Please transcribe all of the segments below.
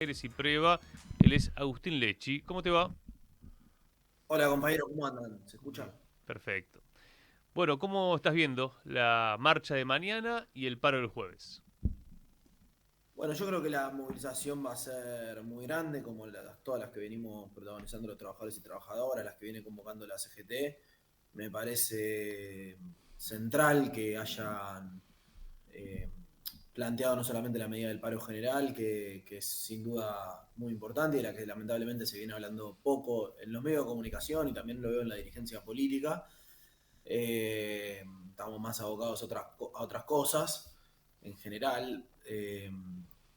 Y prueba, él es Agustín Lechi. ¿Cómo te va? Hola compañero, ¿cómo andan? ¿Se escucha? Bien, perfecto. Bueno, ¿cómo estás viendo la marcha de mañana y el paro del jueves? Bueno, yo creo que la movilización va a ser muy grande, como todas las que venimos protagonizando los trabajadores y trabajadoras, las que viene convocando la CGT. Me parece central que hayan eh, planteado no solamente la medida del paro general, que es sin duda muy importante y de la que lamentablemente se viene hablando poco en los medios de comunicación y también lo veo en la dirigencia política. Estamos más abocados a otras cosas en general.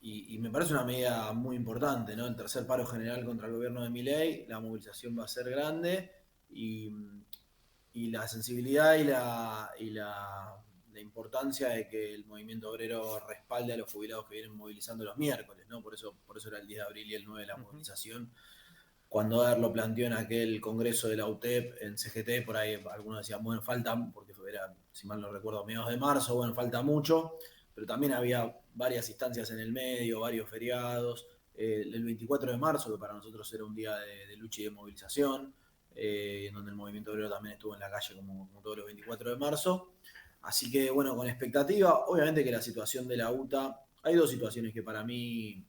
Y me parece una medida muy importante, ¿no? El tercer paro general contra el gobierno de Milei, la movilización va a ser grande y, y la sensibilidad la importancia de que el movimiento obrero respalde a los jubilados que vienen movilizando los miércoles, ¿no? Por eso era el 10 de abril y el 9 de la Ujú. movilización. Cuando Ader lo planteó en aquel congreso de la UTEP en CGT, por ahí algunos decían, bueno, falta, porque era, si mal no recuerdo, mediados de marzo, bueno, falta mucho, pero también había varias instancias en el medio, varios feriados. El 24 de marzo, que para nosotros era un día de lucha y de movilización, en donde el movimiento obrero también estuvo en la calle como todos los 24 de marzo. Así que, bueno, con expectativa, obviamente que la situación de la UTA, hay dos situaciones que para mí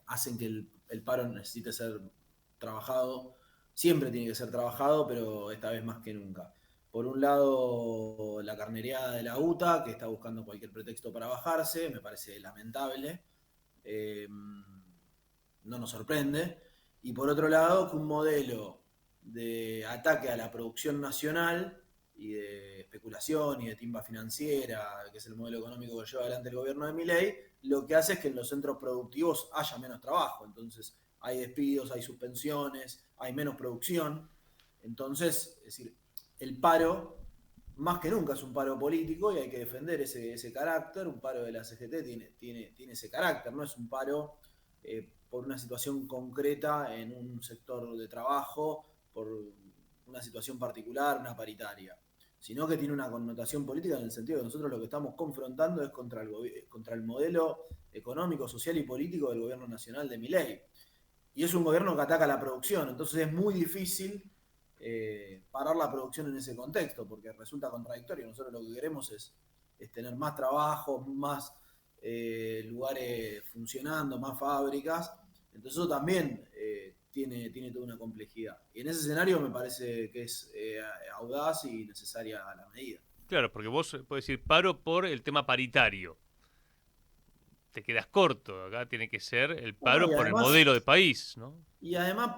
hacen que el paro necesite ser trabajado. Siempre tiene que ser trabajado, pero esta vez más que nunca. Por un lado, la carnereada de la UTA, que está buscando cualquier pretexto para bajarse, me parece lamentable. Eh, no nos sorprende. Y por otro lado, que un modelo de ataque a la producción nacional y de especulación y de timba financiera, que es el modelo económico que lleva adelante el gobierno de Milei, lo que hace es que en los centros productivos haya menos trabajo. Entonces hay despidos, hay suspensiones, hay menos producción. Entonces, es decir, el paro más que nunca es un paro político y hay que defender ese carácter. Un paro de la CGT tiene ese carácter, no es un paro por una situación concreta en un sector de trabajo, por una situación particular, una paritaria, sino que tiene una connotación política en el sentido de que nosotros lo que estamos confrontando es contra el modelo económico, social y político del gobierno nacional de Milei. Y es un gobierno que ataca la producción, entonces es muy difícil parar la producción en ese contexto, porque resulta contradictorio. Nosotros lo que queremos es tener más trabajo, más lugares funcionando, más fábricas. Entonces eso también tiene toda una complejidad. Y en ese escenario me parece que es audaz y necesaria la medida. Claro, porque vos podés decir paro por el tema paritario. Te quedas corto. Acá tiene que ser el Bueno, paro por el modelo de país, ¿no? y además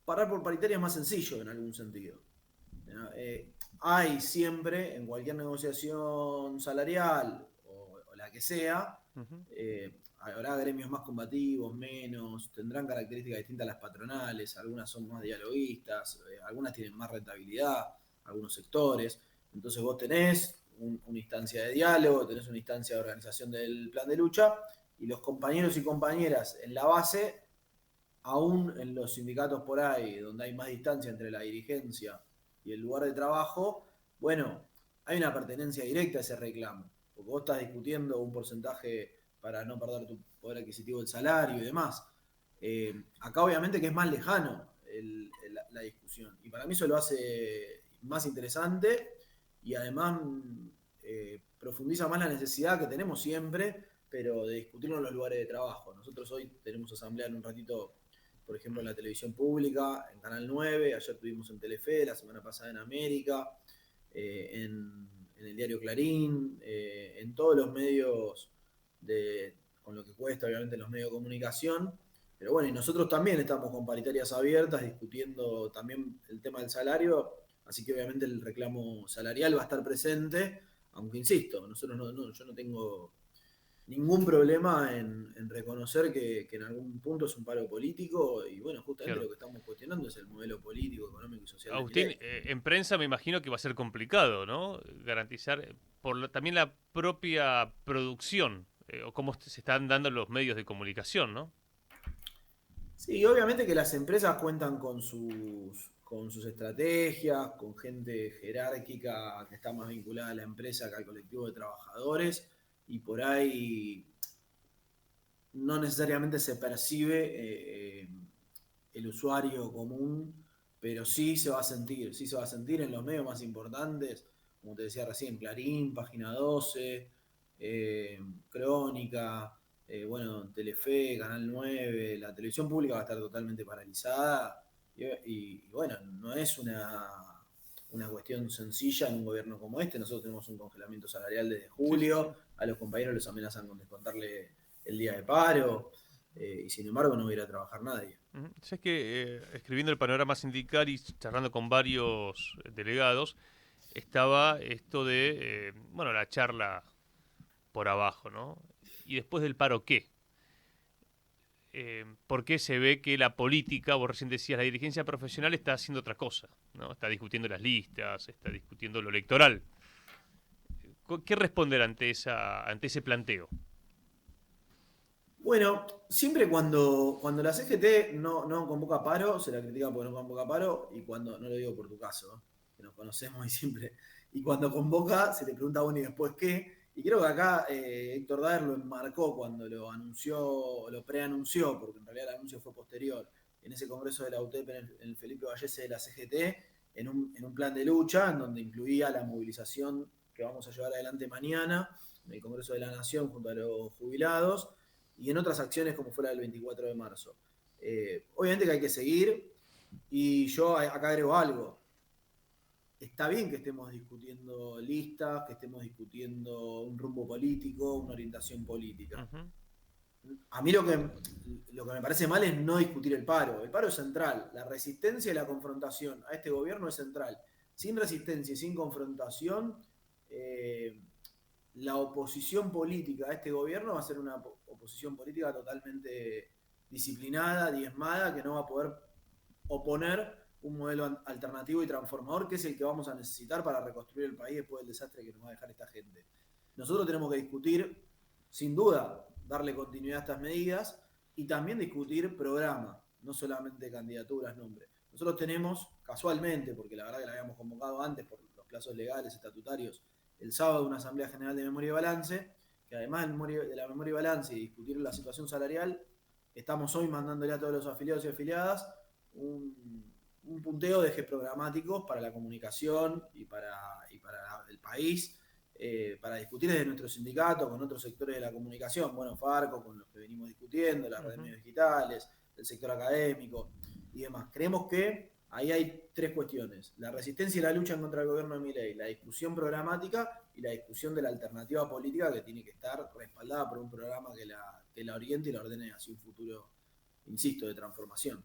parar por paritaria es más sencillo en algún sentido. Hay siempre, en cualquier negociación salarial o la que sea, Ujú. habrá gremios más combativos, menos, tendrán características distintas a las patronales, algunas son más dialoguistas, algunas tienen más rentabilidad, algunos sectores. Entonces vos tenés una instancia de diálogo, tenés una instancia de organización del plan de lucha y los compañeros y compañeras en la base, aún en los sindicatos por ahí, donde hay más distancia entre la dirigencia y el lugar de trabajo, bueno, hay una pertenencia directa a ese reclamo, porque vos estás discutiendo un porcentaje para no perder tu poder adquisitivo del salario y demás. Acá obviamente que es más lejano la discusión, y para mí eso lo hace más interesante y además profundiza más la necesidad que tenemos siempre, pero de discutirlo en los lugares de trabajo. Nosotros hoy tenemos asamblea en un ratito, por ejemplo, en la televisión pública, en Canal 9, ayer tuvimos en Telefe, la semana pasada en América, en el diario Clarín, en todos los medios, con lo que cuesta, obviamente, los medios de comunicación. Pero bueno, y nosotros también estamos con paritarias abiertas, discutiendo también el tema del salario, así que obviamente el reclamo salarial va a estar presente, aunque insisto, yo no tengo ningún problema en reconocer que en algún punto es un paro político y bueno, justamente lo Claro. que estamos cuestionando es el modelo político, económico y social de mi Agustín, ley. en prensa me imagino que va a ser complicado, ¿no? Garantizar también la propia producción, o cómo se están dando los medios de comunicación, ¿no? Sí, obviamente que las empresas cuentan con sus estrategias, con gente jerárquica que está más vinculada a la empresa que al colectivo de trabajadores y por ahí no necesariamente se percibe el usuario común, pero sí se va a sentir en los medios más importantes, como te decía recién, Clarín, Página 12, Crónica, bueno, Telefe, Canal 9, la televisión pública va a estar totalmente paralizada y bueno, no es una cuestión sencilla en un gobierno como este. Nosotros tenemos un congelamiento salarial desde Sí, sí, sí. julio, a los compañeros les amenazan con descontarle el día de paro, y sin embargo no va a ir a trabajar nadie. Ujú. Sabes que escribiendo el panorama sindical y charlando con varios delegados, estaba esto de, bueno, la charla por abajo, ¿no? Y después del paro, ¿qué? ¿Por qué se ve que la política, vos recién decías, la dirigencia profesional está haciendo otra cosa, ¿no? Está discutiendo las listas, está discutiendo lo electoral. ¿Qué responder ante ese planteo? Bueno, siempre cuando la CGT no convoca paro, se la critica porque no convoca paro, y cuando, no lo digo por tu caso, que nos conocemos y siempre, y cuando convoca se le pregunta, bueno, ¿y después qué? Y creo que acá Héctor Daer lo enmarcó cuando lo anunció, lo preanunció, porque en realidad el anuncio fue posterior, en ese congreso de la UTEP en el Felipe Vallese de la CGT, en un plan de lucha, en donde incluía la movilización que vamos a llevar adelante mañana, en el Congreso de la Nación junto a los jubilados, y en otras acciones como fuera el 24 de marzo. Obviamente que hay que seguir, y yo acá agrego algo. Está bien que estemos discutiendo listas, que estemos discutiendo un rumbo político, una orientación política. Ujú. A mí lo que me parece mal es no discutir el paro. El paro es central. La resistencia y la confrontación a este gobierno es central. Sin resistencia y sin confrontación, eh, la oposición política a este gobierno va a ser una oposición política totalmente disciplinada, diezmada, que no va a poder oponer un modelo alternativo y transformador, que es el que vamos a necesitar para reconstruir el país después del desastre que nos va a dejar esta gente. Nosotros tenemos que discutir, sin duda, darle continuidad a estas medidas y también discutir programa, no solamente candidaturas, nombres. Nosotros tenemos, casualmente, porque la verdad que la habíamos convocado antes por los plazos legales, estatutarios, el sábado una Asamblea General de Memoria y Balance, que además de la memoria y balance y discutir la situación salarial, estamos hoy mandándole a todos los afiliados y afiliadas un punteo de ejes programáticos para la comunicación y para el país, para discutir desde nuestro sindicato con otros sectores de la comunicación, bueno, Farco, con los que venimos discutiendo, las redes Ujú. medios digitales, el sector académico y demás. Creemos que ahí hay tres cuestiones: la resistencia y la lucha en contra del gobierno de Milei, la discusión programática y la discusión de la alternativa política, que tiene que estar respaldada por un programa que la oriente y la ordene hacia un futuro, insisto, de transformación.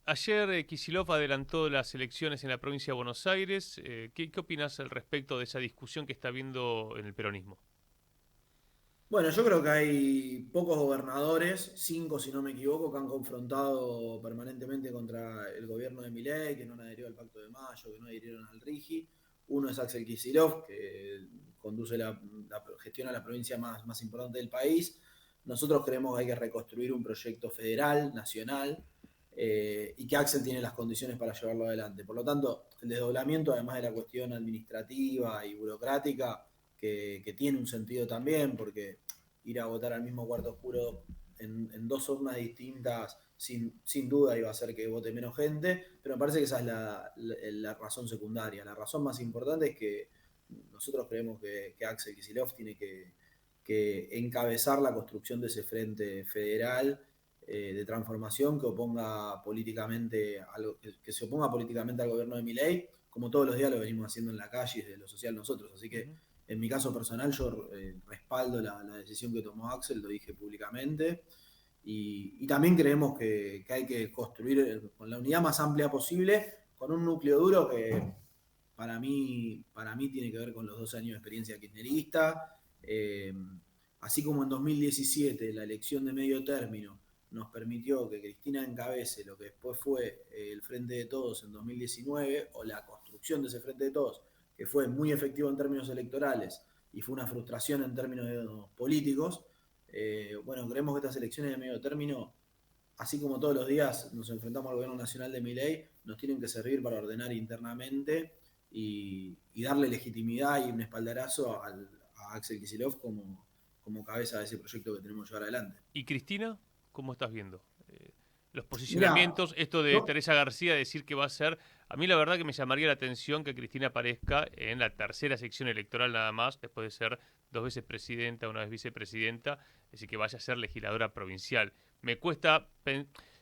Ayer Kicillof adelantó las elecciones en la provincia de Buenos Aires. ¿Qué opinas al respecto de esa discusión que está habiendo en el peronismo? Bueno, yo creo que hay pocos gobernadores, 5 si no me equivoco, que han confrontado permanentemente contra el gobierno de Milei, que no han adherido al Pacto de Mayo, que no adhirieron al RIGI. Uno es Axel Kicillof, que conduce gestiona la provincia más importante del país. Nosotros creemos que hay que reconstruir un proyecto federal, nacional, y que Axel tiene las condiciones para llevarlo adelante. Por lo tanto, el desdoblamiento, además de la cuestión administrativa y burocrática, que tiene un sentido también, porque ir a votar al mismo cuarto oscuro en dos urnas distintas, sin duda iba a hacer que vote menos gente, pero me parece que esa es la razón secundaria. La razón más importante es que nosotros creemos que Axel Kicillof tiene que encabezar la construcción de ese frente federal, de transformación, que se oponga políticamente al gobierno de Milei, como todos los días lo venimos haciendo en la calle y desde lo social nosotros. Así que Ujú. en mi caso personal yo respaldo la decisión que tomó Axel, lo dije públicamente, y también creemos que hay que construir con la unidad más amplia posible, con un núcleo duro que para mí tiene que ver con los 12 años de experiencia kirchnerista. Así como en 2017 la elección de medio término nos permitió que Cristina encabece lo que después fue el Frente de Todos en 2019, o la construcción de ese Frente de Todos, que fue muy efectivo en términos electorales y fue una frustración en términos políticos. Bueno, creemos que estas elecciones de medio término, así como todos los días nos enfrentamos al gobierno nacional de Milei, nos tienen que servir para ordenar internamente y darle legitimidad y un espaldarazo a Axel Kicillof como cabeza de ese proyecto que tenemos que llevar adelante. ¿Y Cristina? ¿Cómo estás viendo? Los Mira, posicionamientos, esto de yo, Teresa García decir que va a ser, a mí la verdad que me llamaría la atención que Cristina aparezca en la tercera sección electoral nada más, después de ser 2 veces presidenta, 1 vez vicepresidenta, es decir, que vaya a ser legisladora provincial. Me cuesta,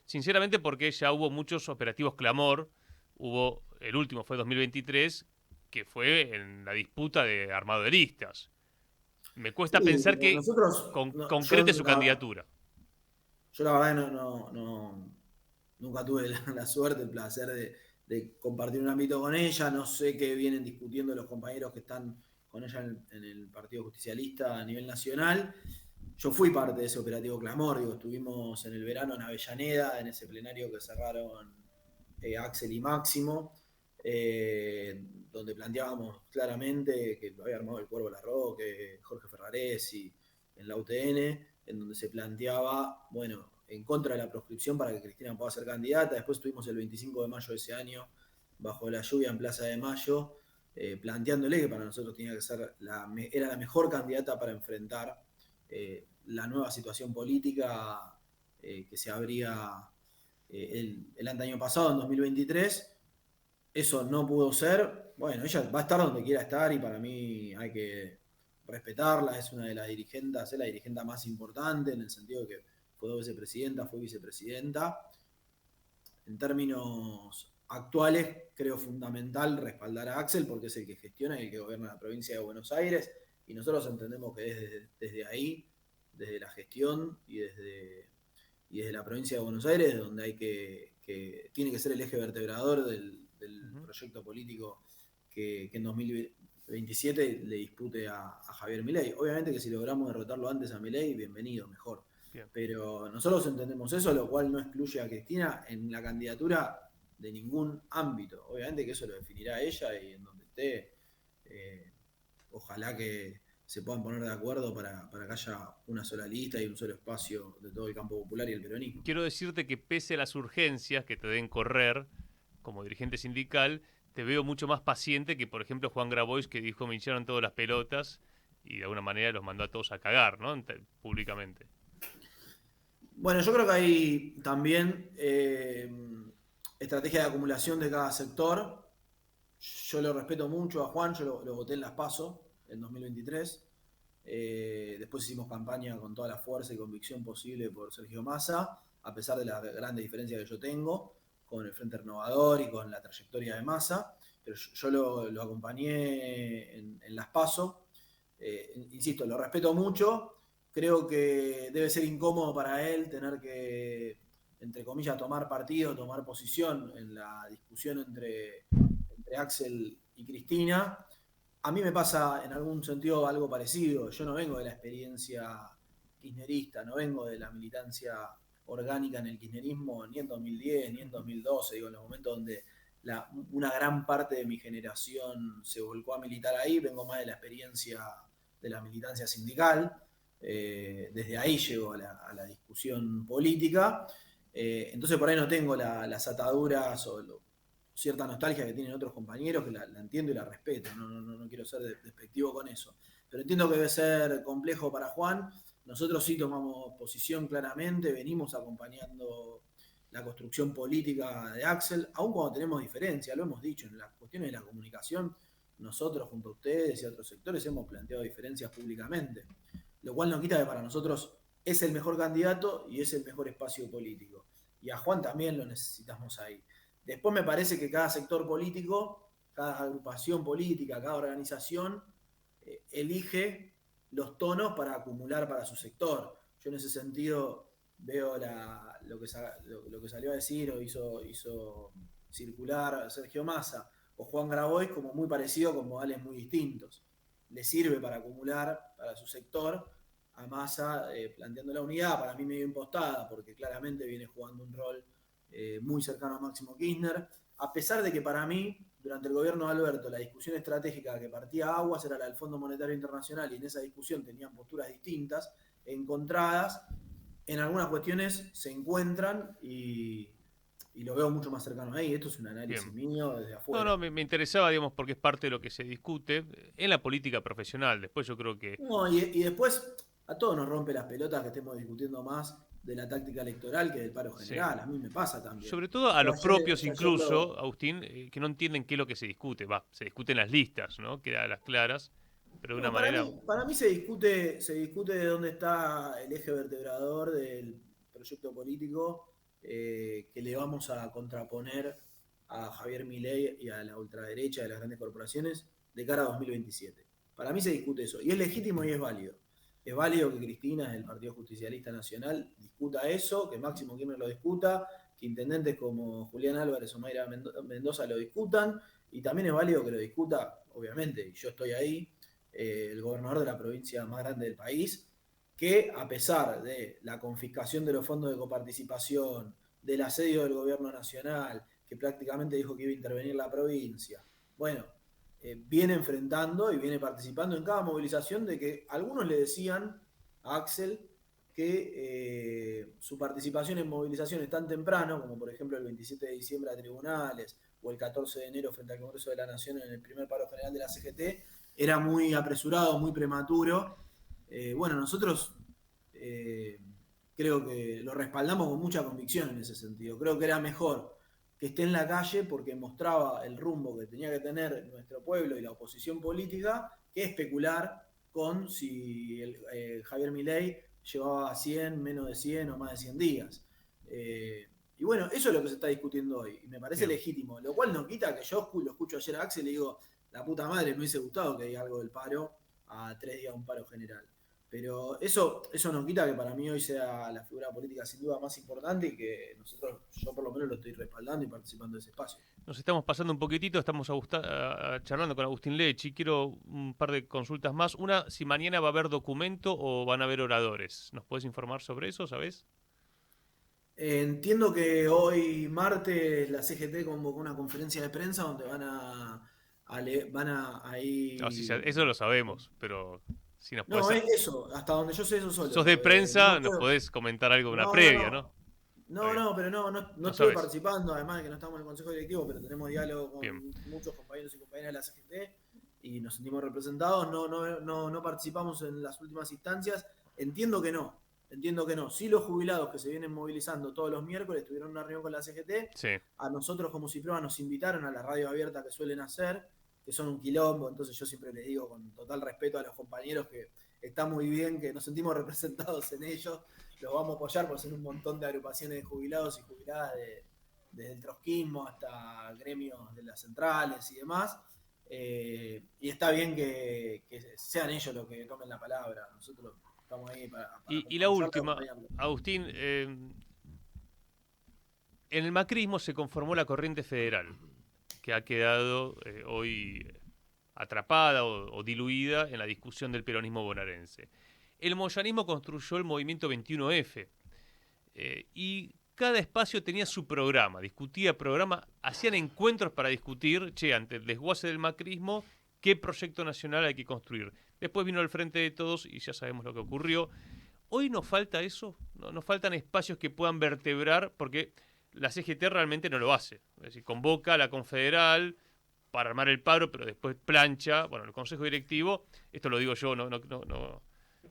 sinceramente, porque ya hubo muchos operativos clamor, el último fue 2023, que fue en la disputa de armado de listas. Me cuesta sí, pensar que nosotros, concrete su candidatura. yo la verdad nunca tuve la suerte, el placer de compartir un ámbito con ella. No sé qué vienen discutiendo los compañeros que están con ella en el Partido Justicialista a nivel nacional. Yo fui parte de ese operativo Clamor, digo, estuvimos en el verano en Avellaneda, en ese plenario que cerraron Axel y Máximo, donde planteábamos claramente que lo había armado el Cuervo Larroque, Jorge Ferraresi, en la UTN, en donde se planteaba, bueno, en contra de la proscripción para que Cristina pueda ser candidata. Después tuvimos el 25 de mayo de ese año, bajo la lluvia en Plaza de Mayo, planteándole que para nosotros tenía que ser era la mejor candidata para enfrentar la nueva situación política que se abría el año pasado, en 2023. Eso no pudo ser. Bueno, ella va a estar donde quiera estar y para mí hay que respetarla. Es una de las dirigentes, es la dirigente más importante en el sentido de que fue 2 veces presidenta, fue vicepresidenta. En términos actuales, creo fundamental respaldar a Axel porque es el que gestiona y el que gobierna la provincia de Buenos Aires. Y nosotros entendemos que desde ahí, desde la gestión y desde la provincia de Buenos Aires, donde tiene que ser el eje vertebrador del Ujú. proyecto político que en 2027 le dispute a Javier Milei. Obviamente que si logramos derrotarlo antes a Milei, bienvenido, mejor. Bien. Pero nosotros entendemos eso, lo cual no excluye a Cristina en la candidatura de ningún ámbito. Obviamente que eso lo definirá ella y en donde esté, ojalá que se puedan poner de acuerdo para que haya una sola lista y un solo espacio de todo el campo popular y el peronismo. Quiero decirte que pese a las urgencias que te deben correr como dirigente sindical, te veo mucho más paciente que, por ejemplo, Juan Grabois, que dijo me hincharon todas las pelotas y de alguna manera los mandó a todos a cagar, ¿no? Públicamente. Bueno, yo creo que hay también estrategia de acumulación de cada sector. Yo lo respeto mucho a Juan, yo lo voté en las PASO en 2023. Después hicimos campaña con toda la fuerza y convicción posible por Sergio Massa, a pesar de la grande diferencia que yo tengo con el Frente Renovador y con la trayectoria de Massa. Pero yo lo acompañé en las PASO. Insisto, lo respeto mucho. Creo que debe ser incómodo para él tener que, entre comillas, tomar partido, tomar posición en la discusión entre Axel y Cristina. A mí me pasa en algún sentido algo parecido. Yo no vengo de la experiencia kirchnerista, no vengo de la militancia orgánica en el kirchnerismo ni en 2010 ni en 2012, digo, en los momentos donde una gran parte de mi generación se volcó a militar ahí, vengo más de la experiencia de la militancia sindical. Desde ahí llego a la discusión política. Entonces por ahí no tengo las ataduras o cierta nostalgia que tienen otros compañeros, que la entiendo y la respeto, no quiero ser despectivo con eso. Pero entiendo que debe ser complejo para Juan. Nosotros sí tomamos posición claramente, venimos acompañando la construcción política de Axel, aun cuando tenemos diferencias, lo hemos dicho, en las cuestiones de la comunicación, nosotros junto a ustedes y a otros sectores hemos planteado diferencias públicamente, lo cual no quita que para nosotros es el mejor candidato y es el mejor espacio político. Y a Juan también lo necesitamos ahí. Después me parece que cada sector político, cada agrupación política, cada organización elige los tonos para acumular para su sector. Yo en ese sentido veo lo que salió a decir o hizo circular Sergio Massa o Juan Grabois como muy parecido con modales muy distintos. Le sirve para acumular para su sector a Massa planteando la unidad, para mí medio impostada, porque claramente viene jugando un rol muy cercano a Máximo Kirchner, a pesar de que para mí, durante el gobierno de Alberto, la discusión estratégica que partía aguas era la del Fondo Monetario Internacional y en esa discusión tenían posturas distintas, encontradas, en algunas cuestiones se encuentran y lo veo mucho más cercano ahí. Esto es un análisis Bien. mío desde No, afuera. no, me interesaba, digamos, porque es parte de lo que se discute en la política profesional. Después yo creo que... No, y después, a todos nos rompe las pelotas que estemos discutiendo más de la táctica electoral que del paro Sí. general. A mí me pasa también. Sobre todo a Yo los ayer, propios ayer incluso, Agustín, que no entienden qué es lo que se discute. Va, se discuten las listas, ¿no? Queda a las claras, pero de una No, manera... para mí se discute de dónde está el eje vertebrador del proyecto político que le vamos a contraponer a Javier Milei y a la ultraderecha de las grandes corporaciones de cara a 2027. Para mí se discute eso, y es legítimo y es válido. Es válido que Cristina, del Partido Justicialista Nacional, discuta eso, que Máximo Kirchner lo discuta, que intendentes como Julián Álvarez o Mayra Mendoza lo discutan, y también es válido que lo discuta, obviamente, y yo estoy ahí, el gobernador de la provincia más grande del país, que a pesar de la confiscación de los fondos de coparticipación, del asedio del gobierno nacional, que prácticamente dijo que iba a intervenir la provincia, bueno, viene enfrentando y viene participando en cada movilización de que algunos le decían a Axel que su participación en movilizaciones tan temprano, como por ejemplo el 27 de diciembre a tribunales o el 14 de enero frente al Congreso de la Nación en el primer paro general de la CGT, era muy apresurado, muy prematuro. Bueno, nosotros eh, creo que lo respaldamos con mucha convicción en ese sentido. Creo que era mejor que esté en la calle porque mostraba el rumbo que tenía que tener nuestro pueblo y la oposición política que especular con si Javier Milei llevaba 100, menos de 100 o más de 100 días. Y bueno, eso es lo que se está discutiendo hoy. Y me parece Bien. legítimo. Lo cual no quita que yo lo escucho ayer a Axel y digo, la puta madre, me hubiese gustado que diga algo del paro a 3 días de un paro general. Pero eso no quita que para mí hoy sea la figura política sin duda más importante y que yo por lo menos lo estoy respaldando y participando de ese espacio. Nos estamos pasando un poquitito, estamos charlando con Agustín Lechi. Quiero un par de consultas más. Una, si mañana va a haber documento o van a haber oradores. ¿Nos puedes informar sobre eso, sabes? Entiendo que hoy martes la CGT convocó una conferencia de prensa donde van a No, sí, ahí. eso lo sabemos, pero si nos No, puedes... es eso, hasta donde yo sé eso Sos solo. de No prensa, nos puedo. podés comentar algo, una No, no, previa, ¿no? no. Está No, bien. no, pero no No estuve sabes. participando, además de que no estamos en el consejo directivo, pero tenemos diálogo Bien. con muchos compañeros y compañeras de la CGT y nos sentimos representados. No participamos en las últimas instancias. Entiendo que no. Sí, los jubilados que se vienen movilizando todos los miércoles tuvieron una reunión con la CGT. Sí. A nosotros como Ciprema nos invitaron a la radio abierta que suelen hacer, que son un quilombo, entonces yo siempre les digo con total respeto a los compañeros que está muy bien, que nos sentimos representados en ellos, los vamos a apoyar por ser un montón de agrupaciones de jubilados y jubiladas desde el trotskismo hasta gremios de las centrales y demás. Y está bien que sean ellos los que tomen la palabra. Nosotros estamos ahí para Y la apoyarlos y última, acompañarlos. Agustín, en el macrismo se conformó la corriente federal, que ha quedado hoy atrapada o diluida en la discusión del peronismo bonaerense. El moyanismo construyó el movimiento 21F y cada espacio tenía su programa, discutía programa, hacían encuentros para discutir, ante el desguace del macrismo, qué proyecto nacional hay que construir. Después vino el Frente de Todos y ya sabemos lo que ocurrió. Hoy nos falta eso, nos faltan espacios que puedan vertebrar, porque la CGT realmente no lo hace. Es decir, convoca a la confederal para armar el paro, pero después plancha, bueno, el consejo directivo, esto lo digo yo, no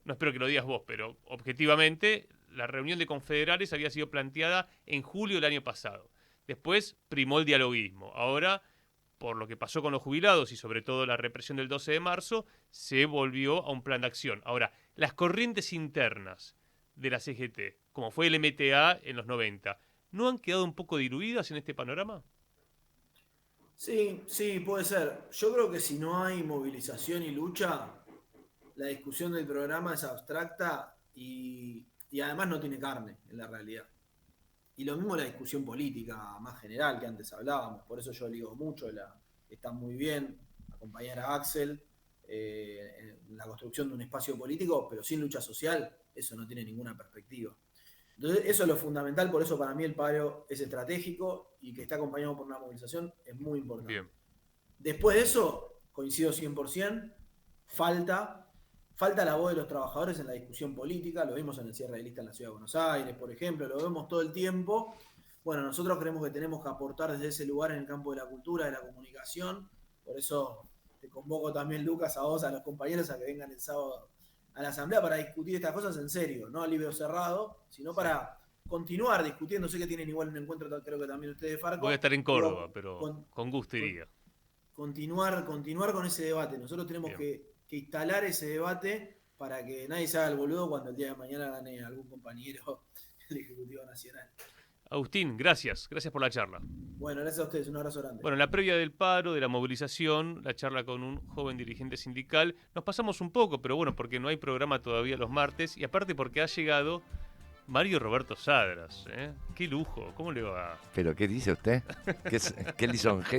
espero que lo digas vos, pero objetivamente la reunión de confederales había sido planteada en julio del año pasado. Después primó el dialoguismo. Ahora, por lo que pasó con los jubilados y sobre todo la represión del 12 de marzo, se volvió a un plan de acción. Ahora, las corrientes internas de la CGT, como fue el MTA en los 90, ¿no han quedado un poco diluidas en este panorama? Sí, sí, puede ser. Yo creo que si no hay movilización y lucha, la discusión del programa es abstracta y además no tiene carne en la realidad. Y lo mismo la discusión política más general que antes hablábamos. Por eso yo digo mucho, está muy bien acompañar a Axel en la construcción de un espacio político, pero sin lucha social, eso no tiene ninguna perspectiva. Entonces, eso es lo fundamental, por eso para mí el paro es estratégico y que está acompañado por una movilización es muy Bien. importante. Después de eso, coincido 100%, falta la voz de los trabajadores en la discusión política, lo vimos en el cierre de lista en la Ciudad de Buenos Aires, por ejemplo, lo vemos todo el tiempo. Bueno, nosotros creemos que tenemos que aportar desde ese lugar en el campo de la cultura, de la comunicación, por eso te convoco también, Lucas, a vos, a los compañeros, a que vengan el sábado a la asamblea para discutir estas cosas en serio, no a libro cerrado, sino para continuar discutiendo. Sé que tienen igual un encuentro, creo que también ustedes de Farco. Voy a estar en Córdoba, pero con gusto iría. Continuar con ese debate. Nosotros tenemos que instalar ese debate para que nadie se haga el boludo cuando el día de mañana gane algún compañero del Ejecutivo Nacional. Agustín, gracias por la charla. Bueno, gracias a ustedes, un abrazo grande. Bueno, en la previa del paro, de la movilización, la charla con un joven dirigente sindical, nos pasamos un poco, pero bueno, porque no hay programa todavía los martes, y aparte porque ha llegado Mario Roberto Sadras, ¿eh? ¡Qué lujo! ¿Cómo le va? ¿Pero qué dice usted? ¿Qué lisonje?